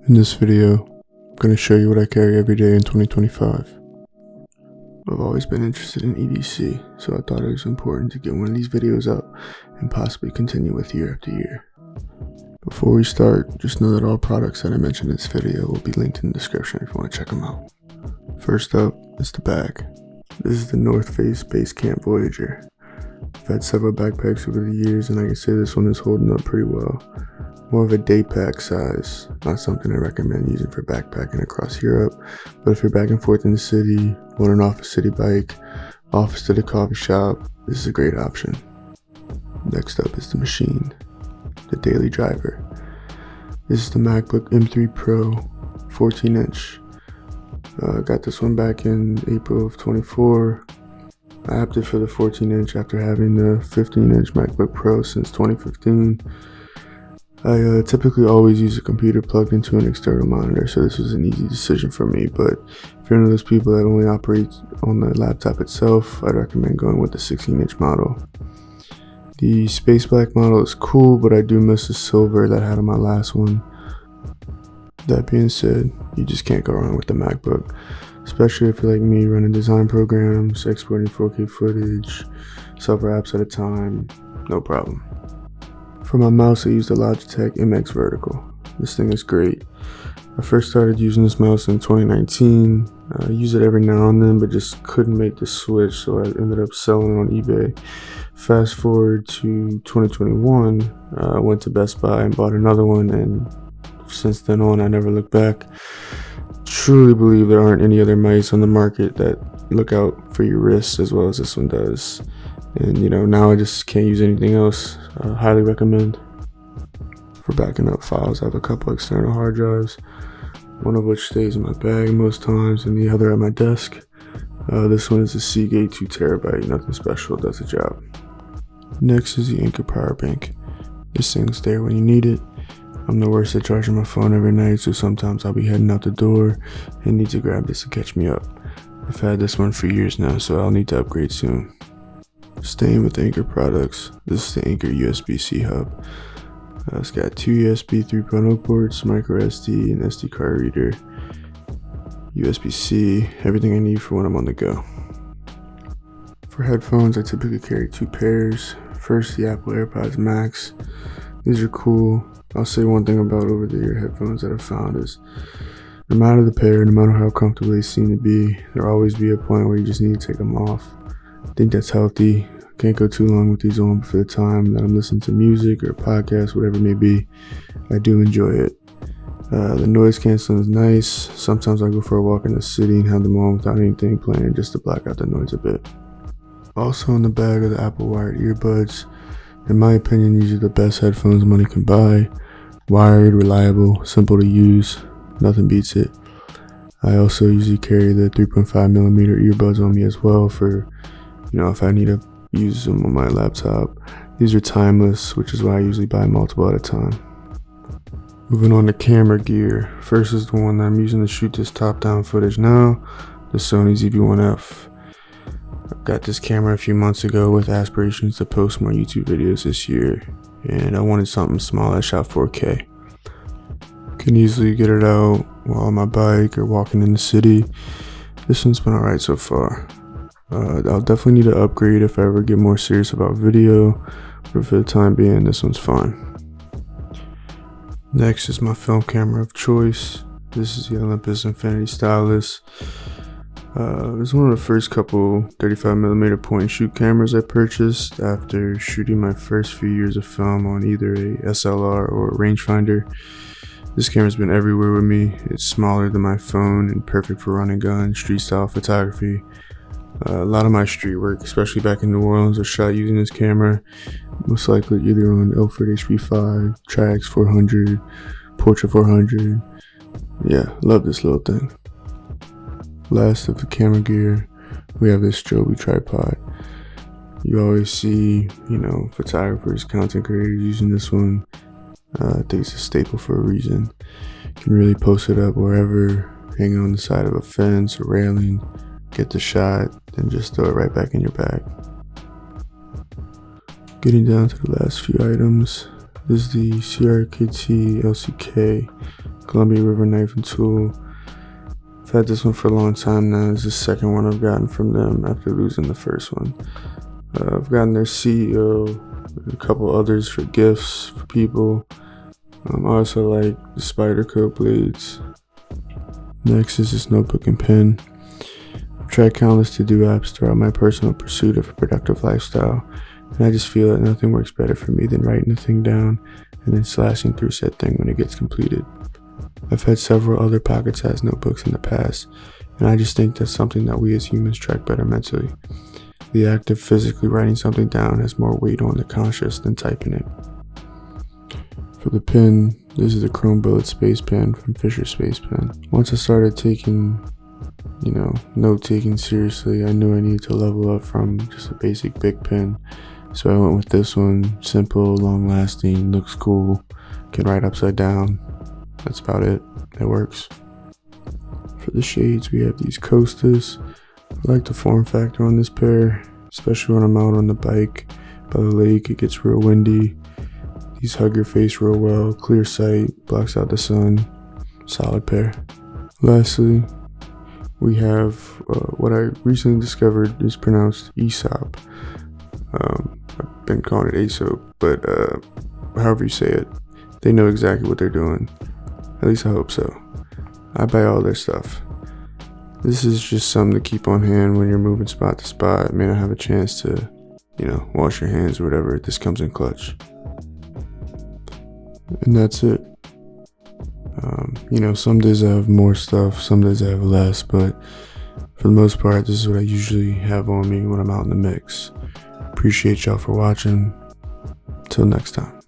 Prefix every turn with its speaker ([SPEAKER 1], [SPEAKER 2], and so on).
[SPEAKER 1] In this video, I'm going to show you what I carry every day in 2025. I've always been interested in EDC, so I thought it was important to get one of these videos up and possibly continue with year after year. Before we start, just know that all products that I mention in this video will be linked in the description if you want to check them out. First up is the bag. This is the North Face Base Camp Voyager. I've had several backpacks over the years and I can say this one is holding up pretty well. More of a Daypack size, not something I recommend using for backpacking across Europe, but if you're back and forth in the city, on an office city bike, office to the coffee shop, this is a great option. Next up is the machine, the daily driver. This is the Macbook M3 Pro 14-inch. Got this one back in April of 24. I opted for the 14-inch after having the 15-inch MacBook Pro since 2015. I typically always use a computer plugged into an external monitor, so this was an easy decision for me, but if you're one of those people that only operates on the laptop itself, I'd recommend going with the 16-inch model. The space black model is cool, but I do miss the silver that I had on my last one. That being said, you just can't go wrong with the MacBook, especially if you're like me, running design programs, exporting 4K footage, several apps at a time, no problem. For my mouse, I use the Logitech MX Vertical. This thing is great. I first started using this mouse in 2019. I use it every now and then, but just couldn't make the switch, so I ended up selling it on eBay. Fast forward to 2021, I went to Best Buy and bought another one, and since then on, I never looked back. Truly believe there aren't any other mice on the market that look out for your wrists as well as this one does. And now I just can't use anything else. Highly recommend. For backing up files, I have a couple external hard drives, one of which stays in my bag most times and the other at my desk. This one is a Seagate 2 terabyte, nothing special, does the job. Next is the Anker power bank. This thing's there when you need it. I'm the worst at charging my phone every night, so sometimes I'll be heading out the door and need to grab this to catch me up. I've had this one for years now, so I'll need to upgrade soon. Staying with Anker products, this is the Anker USB C Hub. It's got two USB 3.0 ports, micro SD and SD card reader, USB-C, everything I need for when I'm on the go. For headphones, I typically carry two pairs. First, the Apple Airpods Max. These are cool. I'll say one thing about over-the-ear headphones that I've found is no matter the pair, no matter how comfortable they seem to be, there'll always be a point where you just need to take them off. I think that's healthy. Can't go too long with these on, but for the time that I'm listening to music or podcasts, whatever it may be, I do enjoy it. The noise canceling is nice. Sometimes I go for a walk in the city and have them on without anything playing just to block out the noise a bit. Also in the bag are the Apple wired earbuds. In my opinion, these are the best headphones money can buy. Wired, reliable, simple to use, nothing beats it. I also usually carry the 3.5mm earbuds on me as well for if I need to use them on my laptop. These are timeless, which is why I usually buy multiple at a time. Moving on to camera gear. First is the one that I'm using to shoot this top-down footage now, the Sony ZV-1F. I got this camera a few months ago with aspirations to post more YouTube videos this year, and I wanted something small that shot 4K. Can easily get it out while on my bike or walking in the city. This one's been alright so far. I'll definitely need to upgrade if I ever get more serious about video, but for the time being, this one's fine. Next is my film camera of choice. This is the Olympus Infinity Stylus. It was one of the first couple 35mm point and shoot cameras I purchased after shooting my first few years of film on either a SLR or a rangefinder. This camera's been everywhere with me. It's smaller than my phone and perfect for run and gun, street style photography. A lot of my street work, especially back in New Orleans, was shot using this camera, most likely either on Ilford HP5, Trax 400, Portra 400. Yeah, love this little thing. Last of the camera gear, we have this Joby Tripod. You always see, photographers, content creators using this one. I think it's a staple for a reason. You can really post it up wherever, hanging on the side of a fence or railing. Get the shot, then just throw it right back in your bag. Getting down to the last few items, this is the CRKT LCK Columbia River knife and tool. I've had this one for a long time now. It's the second one I've gotten from them after losing the first one. I've gotten their CEO, a couple others for gifts for people. I also like the Spyderco blades. Next is this notebook and pen. I've tried countless to-do apps throughout my personal pursuit of a productive lifestyle, and I just feel that nothing works better for me than writing a thing down and then slashing through said thing when it gets completed. I've had several other pocket-sized notebooks in the past, and I just think that's something that we as humans track better mentally. The act of physically writing something down has more weight on the conscious than typing it. For the pen, this is the Chrome Bullet Space Pen from Fisher Space Pen. Once I started taking, note-taking seriously, I knew I needed to level up from just a basic big pen. So I went with this one. Simple, long-lasting, looks cool, can write upside down. That's about it. It works. For the shades, we have these Costas. I like the form factor on this pair, especially when I'm out on the bike by the lake. It gets real windy. These hug your face real well, clear sight, blocks out the sun, solid pair. Lastly, we have what I recently discovered is pronounced Aesop. I've been calling it Aesop, but however you say it, they know exactly what they're doing. At least I hope so. I buy all their stuff. This is just something to keep on hand when you're moving spot to spot. May not have a chance to, wash your hands or whatever. This comes in clutch. And that's it. Some days I have more stuff, some days I have less, but for the most part, this is what I usually have on me when I'm out in the mix. Appreciate y'all for watching. Till next time.